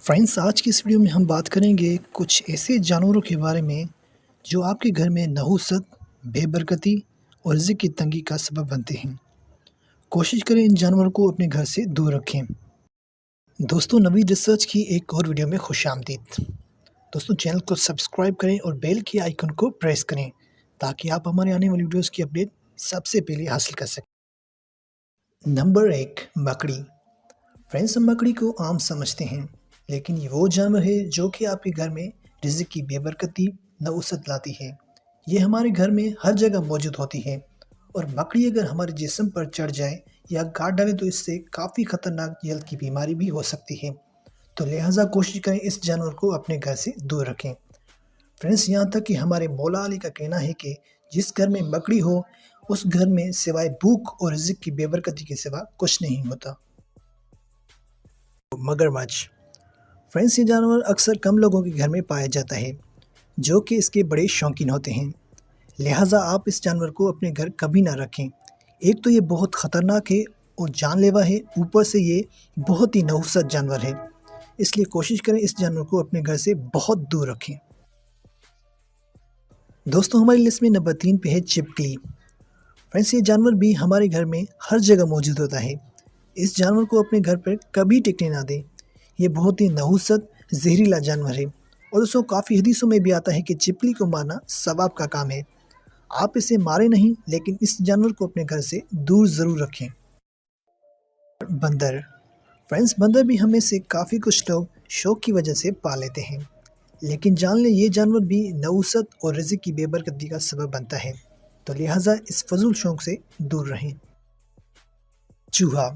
Friends, आज की इस वीडियो में हम बात करेंगे कुछ ऐसे जानवरों के बारे में जो आपके घर में नहुसत, बेबरकती और रिज़्क की तंगी का सबब बनते हैं। कोशिश करें इन जानवरों को अपने घर से दूर रखें। दोस्तों, नवी रिसर्च की एक और वीडियो में खुशामदीद। दोस्तों, चैनल को सब्सक्राइब करें और बेल के आइकन को प्रेस करें ताकि आप हमारे आने वाली वीडियोस की अपडेट सबसे पहले हासिल कर सकें। नंबर 1, मकड़ी। फ्रेंड्स, हम मकड़ी को आम समझते हैं, लेकिन ये वो जानवर है जो कि आपके घर में रिज़्क की बेबरकती, नहुसत लाती है। ये हमारे घर में हर जगह मौजूद होती है और मकड़ी अगर हमारे जिस्म पर चढ़ जाए या काट डाले तो इससे काफ़ी खतरनाक जल्द की बीमारी भी हो सकती है। तो लिहाजा कोशिश करें इस जानवर को अपने घर से दूर रखें। फ्रेंड्स, यहाँ तक कि हमारे मौला अली का कहना है कि जिस घर में मकड़ी हो उस घर में सिवाय भूख और रिज़्क की बेबरकती के सिवा कुछ नहीं होता। मगरमच्छ। फ्रेंड्स, ये जानवर अक्सर कम लोगों के घर में पाया जाता है जो कि इसके बड़े शौकीन होते हैं। लिहाजा आप इस जानवर को अपने घर कभी ना रखें। एक तो ये बहुत ख़तरनाक है और जानलेवा है, ऊपर से ये बहुत ही नहुसत जानवर है, इसलिए कोशिश करें इस जानवर को अपने घर से बहुत दूर रखें। दोस्तों, हमारी लिस्ट में नंबर 3 पे है छिपकली। फ्रेंड्स, ये जानवर भी हमारे घर में हर जगह मौजूद होता है। इस जानवर को अपने घर पर कभी टिकने ना दें। ये बहुत ही नहुसत, जहरीला जानवर है और दोस्तों काफ़ी हदीसों में भी आता है कि छिपकली को मारना सवाब का काम है। आप इसे मारें नहीं, लेकिन इस जानवर को अपने घर से दूर ज़रूर रखें। बंदर। फ्रेंड्स, बंदर भी हमें से काफ़ी कुछ लोग शौक की वजह से पाल लेते हैं, लेकिन जान लें ये जानवर भी नहुसत और रिज़्क की बेबरकती का सबब बनता है, तो लिहाजा इस फजूल शौक से दूर रहें। चूहा।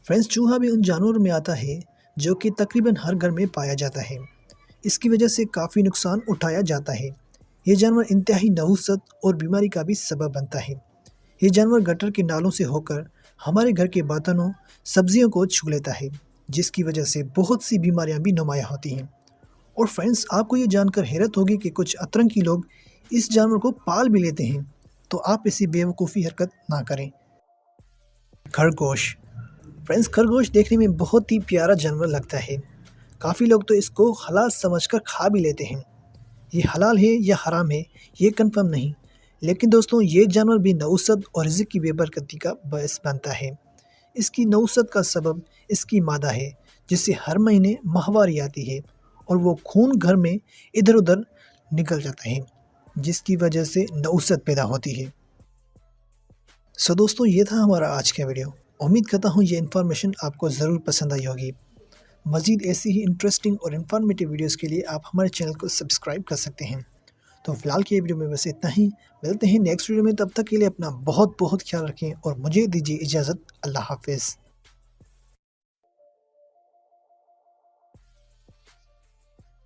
फ्रेंड्स, चूहा भी उन जानवरों में आता है जो कि तकरीबन हर घर में पाया जाता है। इसकी वजह से काफ़ी नुकसान उठाया जाता है। ये जानवर इंतहाई नहुसत और बीमारी का भी सबब बनता है। ये जानवर गटर के नालों से होकर हमारे घर के बर्तनों, सब्जियों को छू लेता है, जिसकी वजह से बहुत सी बीमारियां भी नुमायाँ होती हैं। और फ्रेंड्स, आपको ये जानकर हैरत होगी कि कुछ अतरंगी लोग इस जानवर को पाल भी लेते हैं, तो आप ऐसी बेवकूफ़ी हरकत ना करें। खरगोश। फ्रेंड्स, खरगोश देखने में बहुत ही प्यारा जानवर लगता है। काफ़ी लोग तो इसको हलाल समझकर खा भी लेते हैं। ये हलाल है या हराम है ये कंफर्म नहीं, लेकिन दोस्तों ये जानवर भी नहुसत और रिज़्क की बेबरकती का बायस बनता है। इसकी नहुसत का सबब इसकी मादा है, जिससे हर महीने माहवारी आती है और वो खून घर में इधर उधर निकल जाता है, जिसकी वजह से नहुसत पैदा होती है। सो दोस्तों, ये था हमारा आज का वीडियो। उम्मीद करता हूँ ये इन्फॉर्मेशन आपको ज़रूर पसंद आई होगी। मज़ीद ऐसी ही इंटरेस्टिंग और इन्फॉर्मेटिव वीडियोस के लिए आप हमारे चैनल को सब्सक्राइब कर सकते हैं। तो फिलहाल की वीडियो में बस इतना ही। मिलते हैं नेक्स्ट वीडियो में, तब तक के लिए अपना बहुत बहुत ख्याल रखें और मुझे दीजिए इजाज़त। अल्लाह हाफ़िज़।